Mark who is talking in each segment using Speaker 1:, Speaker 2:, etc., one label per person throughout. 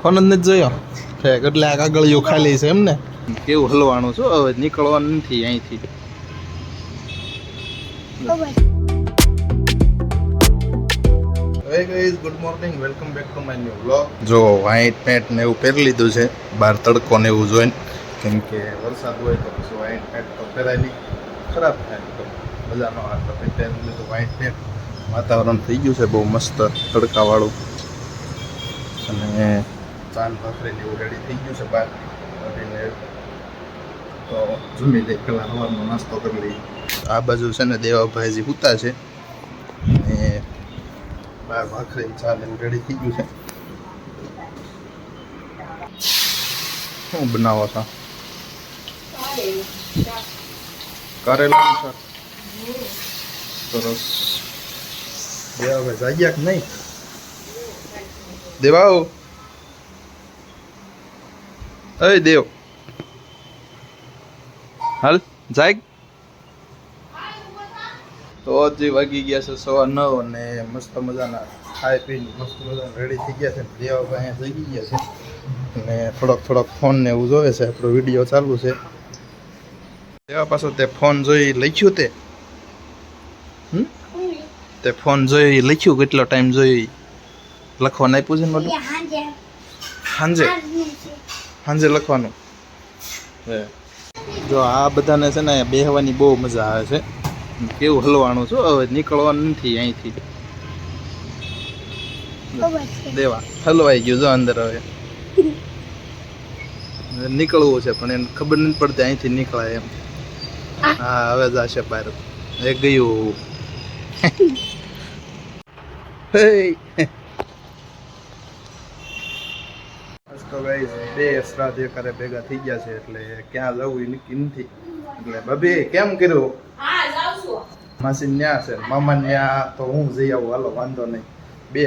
Speaker 1: Phone જ નથી જોયો એટલે આ કાગળિયો ખાલી છે એમ ને કેવું હલવાનું છું હવે નીકળવાનું નથી અહીંથી Hey guys, good morning. Welcome back to my new vlog. જો વ્હાઈટ પેન્ટ ને એવું પહેરી લીધું છે બહાર તડકો ને એવું જોઈને કેમ કે વરસાદ હોય તો પછી વ્હાઈટ પેન્ટ તો પહેરાય નહીં ખરાબ થાય તો મજા ન આવે તો પહેરી લીધું વ્હાઈટ પેન્ટ વાતાવરણ થઈ ગયું છે બહુ મસ્ત તડકાવાળું અને ચાંદ ભાખરીને એવું રેડી થઈ ગયું છે બહાર કરીને તો જમી લઈ પહેલાં સવારનો નાસ્તો કરી લઈએ આ બાજુ છે ને દેવાભાઈજી સૂતા છે અને બાર ભાખરી ચાલ એવું રેડી થઈ ગયું છે શું બનાવો છો કારેલાનું શાક સરસ દેવાભાઈ જાગ્યા કે નહીં દેવાઓ અય દેવ હાલ જાગ તો હજી વાગી ગયા છે 9:15 અને મસ્ત મજાના ખાઈ પીને મસ્ત મજાના રેડી થઈ ગયા છે દેવાભાઈ અહીંયા જઈ ગયા છે અને થોડોક ફોન ને એવું જોવે છે આપણો વિડીયો ચાલુ છે દેવા પાછો તે ફોન જોઈ લખ્યું તે ફોન જોઈ લખ્યું કેટલો ટાઈમ જોઈ લખવાનું આપ્યું છે ને સાંજે લખવાનું જો આ બધાને છે ને બેહવાની બહુ મજા આવે છે કેવું હલવાનું છું હવે નીકળવાનું નથી અહીંથી દેવા હલવાઈ ગયું જો અંદર હવે નીકળવું છે પણ એને ખબર નથી પડતી અહીંથી નીકળાય એમ હા હવે જશે બહાર એ ગયું તો ગાઈસ બે શ્રાદ્ધ કરે ભેગા થઈ ગયા છે એટલે ક્યાં જવું એ નક્કી નથી એટલે ભાભી કેમ કર્યું માસી ન્યા છે મામા ન્યા તો હું જઈ આવું હાલો વાંધો નહીં બે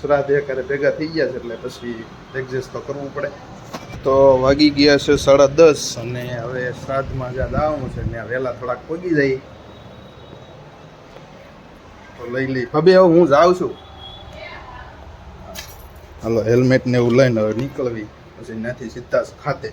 Speaker 1: શ્રાદ્ધ કરે ભેગા થઈ ગયા છે એટલે પછી એડજસ્ટ તો કરવું પડે તો વાગી ગયા છે 10:30 અને હવે શ્રાદ્ધમાં જ્યાં જવાનું છે ત્યાં વહેલા થોડાક પગી જાય તો લઈ લઈ ભાભી હવે હું જાઉં છું હાલો હેલ્મેટ ને એવું લઈને હવે નીકળવી પછી ત્યાંથી સીધા ખાતે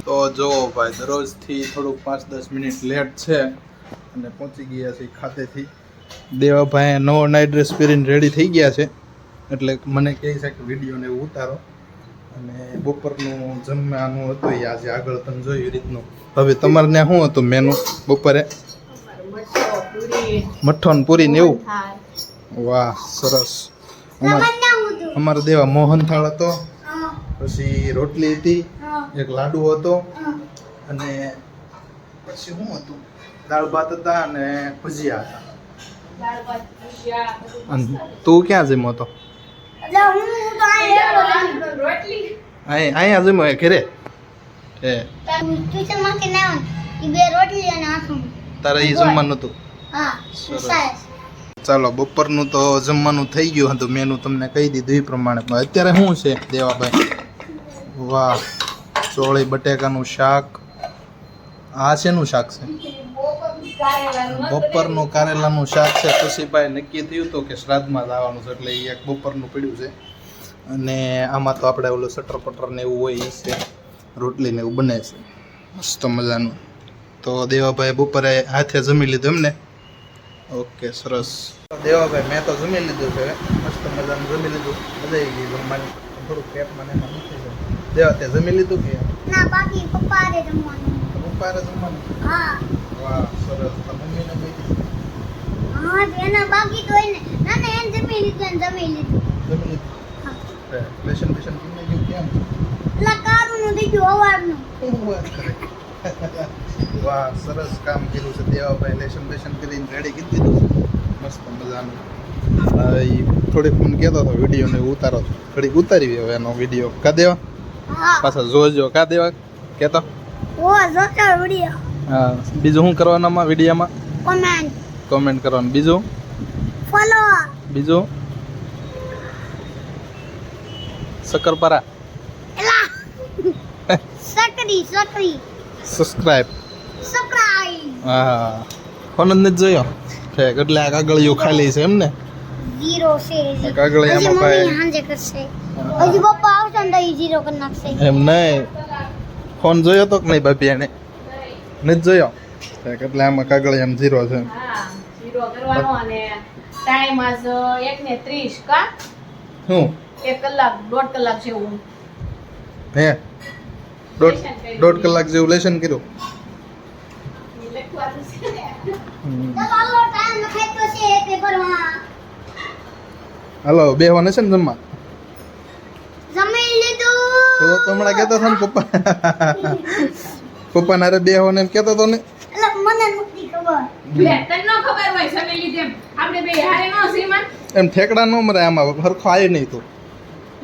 Speaker 1: તો જો ભાઈ દરરોજથી થોડુંક 5-10 મિનિટ લેટ છે અને પહોંચી ગયા છે ખાતેથી દેવાભાઈ નવો નાઇટ ડ્રેસ પહેરીને રેડી થઈ ગયા છે એટલે મને કહે છે કે વિડીયોને એવું ઉતારો અને બપોરનું જમવાનું હતું એ આજે આગળ તમે જોયું એ રીતનું હવે તમારે ત્યાં શું હતું મેનુ બપોરે મઠ્ઠો ને પૂરી ને એવું વાહ સરસ અમારે દેવા મોહનથાળ હતો પછી રોટલી હતી એક લાડુ હતો અને પછી શું હતું દાળ ભાત હતા અને ભજીયા હતા તું ક્યાં જમ્યો હતો અહીંયા જમ્યો ઘરે તારે એ જમવાનું હતું ચાલો બપોરનું તો જમવાનું થઈ ગયું હતું મેનુ તમને કહી દીધું એ પ્રમાણે પણ અત્યારે શું છે દેવાભાઈ વાહ ચોળી બટેકાનું શાક આ શેનું શાક છે બપોરનું કારેલાનું શાક છે પછી ભાઈ નક્કી થયું હતું કે શ્રાદ્ધમાં જવાનું છે એટલે એ એક બપોરનું પડ્યું છે અને આમાં તો આપણે ઓલું સટર પટર ને એવું હોય એ છે રોટલી ને એવું બને છે મસ્ત મજાનું તો દેવાભાઈ બપોરે હાથે જમી લીધું એમને ઓકે સરસ દેવાભાઈ મેં તો જમી લીધું છે મસ્ત મજાનું જમી લીધું મજા આવી ગઈ જમવાની થોડુંક પેટમાં ને એમાં નથી દેવા તે જમી લીધું કે ના બાકી પપ્પાએ જમવાનું હા વાહ સરસ તો મમ્મીને કઈ હા એના બાકી તો એને ના ના એને જમી લીધું હા લેશન કેમ કેમ લા કારુનું થઈ ગયું અવારનું વાહ સરસ કામ કર્યું છે દેવાભાઈ લેશન કરીને રેડી કરી દીધું મસ્ત મજાનું થોડીક મને કહેતો હતો વિડીયોને ઉતારો થોડીક ઉતારી હવે એનો વિડીયો કા દેવા પાછા જોજો કા દેવા કહેતો હા બીજું શું કરવાનામાં વિડીયોમાં કોમેન્ટ કરવાનું બીજું ફોલો બીજું શકરપારા સબસ્ક્રાઇબ હા ફોન જ નથી જોયો ઠેક એટલે આ કાગળિયું ખાલી છે એમ ને
Speaker 2: 0 છે
Speaker 1: આ કાગળિયામાં ભાઈ
Speaker 2: હાંજે કરશે હજી પપ્પા આવશે ને તો ઈ 0 કરી નાખશે
Speaker 1: એમ નહીં ફોન જોયો તો કે નહીં ભાભી એને નથી જોયો ઠેક એટલે આમાં કાગળિયામાં 0 છે
Speaker 3: હા 0 કરવાનો અને ટાઈમ આજ 1:30 કા
Speaker 1: શું
Speaker 3: 1 કલાક 1.5 કલાક જેવું
Speaker 1: હે દોઢ કલાક જેવું લેશન કર્યું
Speaker 3: લખવાનું છે ને.
Speaker 2: ચાલો ટાઈમ લખાઈ તો છે પેપરમાં
Speaker 1: હાલો બેહવાને છે ને જમવા
Speaker 2: જમી લીધું
Speaker 1: તો હમણાં કહેતો હતો ને પપ્પા પપ્પા નારે બેહવાને એમ કહેતો હતો ને
Speaker 2: એટલે મને નથી ખબર
Speaker 3: લે તને ન ખબર હોય સમેલી તેમ આપણે બે હારે નો શ્રીમાન
Speaker 1: એમ ઠેકડા ન મરે આમાં હરખો આવે નહીં તું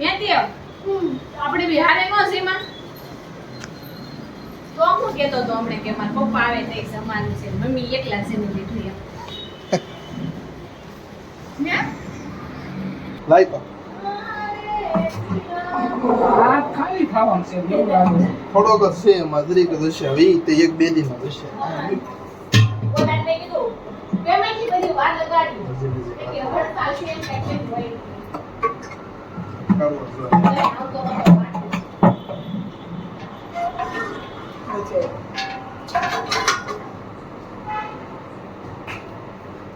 Speaker 3: યાદી આપણે બે હારે નો શ્રીમાન તો હું કહેતો તો હમણે કે મારા પપ્પા આવે તો સમાન છે મમ્મી એકલા છે ને લીધું એમ ને
Speaker 1: લાઈ તો
Speaker 4: આ ખાલી ખાવાનું છે એવું લાગે છે.
Speaker 1: થોડોક જ છે એમાં જરીક જ હશે હવે ઈ તે 1-2 દિનમાં હશે
Speaker 3: બોલાને કીધું પેમેન્ટની બધી વાત લગાડી કે હડતાલ છે એમ કે હોય
Speaker 1: કાઢવો જોઈએ.
Speaker 3: એટલે આવતો હતો વાત.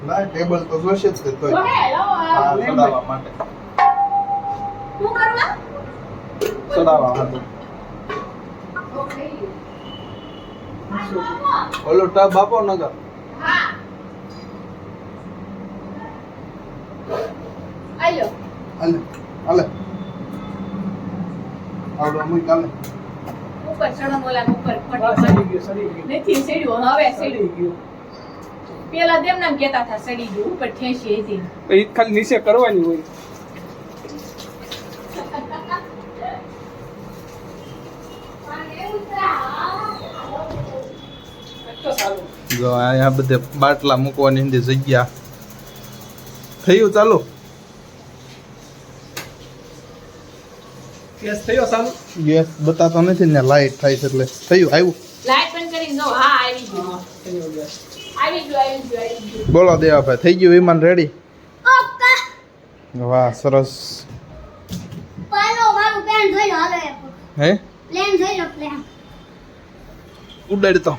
Speaker 1: લાઈ ટેબલ તો જોશે જ તે તોય
Speaker 3: ઓહે લાવો
Speaker 1: આ ચડાવવા માટે
Speaker 3: શું કરવા
Speaker 1: ચડાવવા માટે
Speaker 3: ઓકે
Speaker 1: ઓલો ટબ આપો નગર
Speaker 3: હા આયો
Speaker 1: હાલે હાલે આવડો અમુક હાલે
Speaker 3: ઉપર ચડો મોલા ઉપર
Speaker 4: આ સડી ગયું, સડી ગયું.
Speaker 3: નથી સડ્યું હવે
Speaker 4: સડી
Speaker 3: સડ્યું
Speaker 4: ગયું.
Speaker 3: પેલા તેમ નામ કહેતા હતા સડી ગયું ઉપર ઠેસી હતી
Speaker 4: પછી ખાલી નીચે કરવાની હોય. તો સારું.
Speaker 1: જો અહીંયા બધે બાટલા મૂકવાની ની જગ્યા થયું ચાલુ
Speaker 4: ગેસ થયો સારું?
Speaker 1: ગેસ બતાતો નથી ને લાઈટ થાય છે એટલે થયું આવ્યું
Speaker 3: લાઈટ બંધ કરીને જો હા આવી ગયું
Speaker 4: હા, થયો ગેસ.
Speaker 3: આવી ગયું આવી ગયું આવી ગયું
Speaker 1: બોલો દેવાભાઈ થઈ ગયું વિમાન રેડી
Speaker 2: ઓકે
Speaker 1: વાહ સરસ
Speaker 2: પાલો મારું પ્લેન જોઈ લો હાલો
Speaker 1: હે
Speaker 2: પ્લેન જોઈ લો પ્લેન
Speaker 1: ઉડાડ તો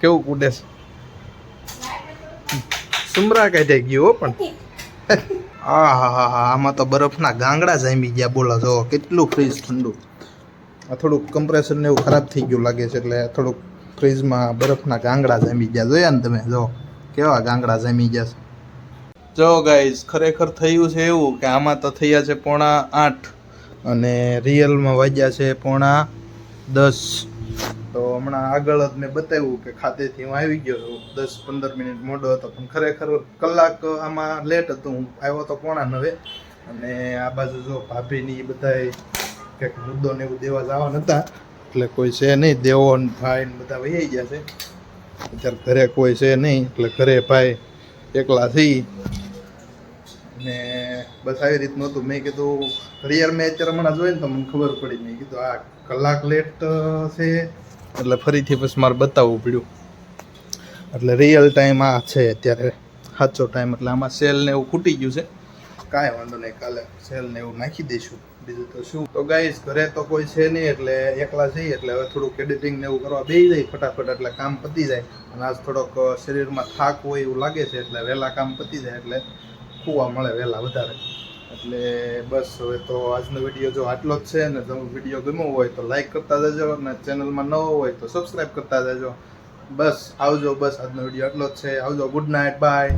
Speaker 1: કેવું ઉડે છે સુમરા કાઢી ગયું હો પણ આ હા હા હા આમાં તો બરફના ગાંગડા જામી ગયા બોલો જો કેટલું ફ્રીજ ઠંડુ આ થોડુંક કમ્પ્રેસર ને એવું ખરાબ થઈ ગયું લાગે છે એટલે થોડુંક ફ્રીજમાં બરફના ગાંગડા જામી ગયા જોયા ને તમે જો કેવા ગાંગડા જામી ગયા છે જો ગાઈઝ ખરેખર થયું છે એવું કે આમાં તો થયા છે 8:45 અને રિયલમાં વાગ્યા છે 9:10 તો હમણાં આગળ જ મેં બતાવ્યું કે ખાતેથી હું આવી ગયો છું 10-15 મિનિટ મોડો હતો પણ ખરેખર કલાક આમાં લેટ હતું હું આવ્યો તો 9:45 અને આ બાજુ જો ભાભીની બધાય કંઈક મુદ્દો ને એવું દેવા જવાના હતા એટલે કોઈ છે નહીં દેવો ને ભાઈ ને બધા વહી ગયા છે અત્યારે ઘરે કોઈ છે નહીં એટલે ઘરે ભાઈ એકલા થઈ ને બસ આવી રીતનું હતું મેં કીધું ઘડિયાળ મેં અત્યારે હમણાં જોઈને તો મને ખબર પડી મેં કીધું આ કલાક લેટ છે એટલે ફરીથી પછી મારે બતાવવું પડ્યું એટલે રિયલ ટાઈમ આ છે અત્યારે સાચો ટાઈમ એટલે આમાં સેલ ને એવું ખૂટી ગયું છે કાંઈ વાંધો નહીં કાલે સેલ ને એવું નાખી દઈશું બીજું તો શું તો ગાઈસ ઘરે તો કોઈ છે નહીં એટલે એકલા જઈએ એટલે હવે થોડુંક એડિટિંગ ને એવું કરવા બેસી જાય ફટાફટ એટલે કામ પતી જાય અને આજ થોડોક શરીરમાં થાક હોય એવું લાગે છે એટલે વહેલા કામ પતી જાય એટલે ખુવા મળે વહેલા વધારે એટલે બસ હવે તો આજનો વિડીયો જો આટલો જ છે ને તમે વિડીયો ગમ્યો હોય તો લાઈક કરતા જજો અને ચેનલમાં નવો હોય તો સબસ્ક્રાઈબ કરતા જજો બસ આવજો બસ આજનો વિડીયો આટલો જ છે આવજો ગુડ નાઇટ બાય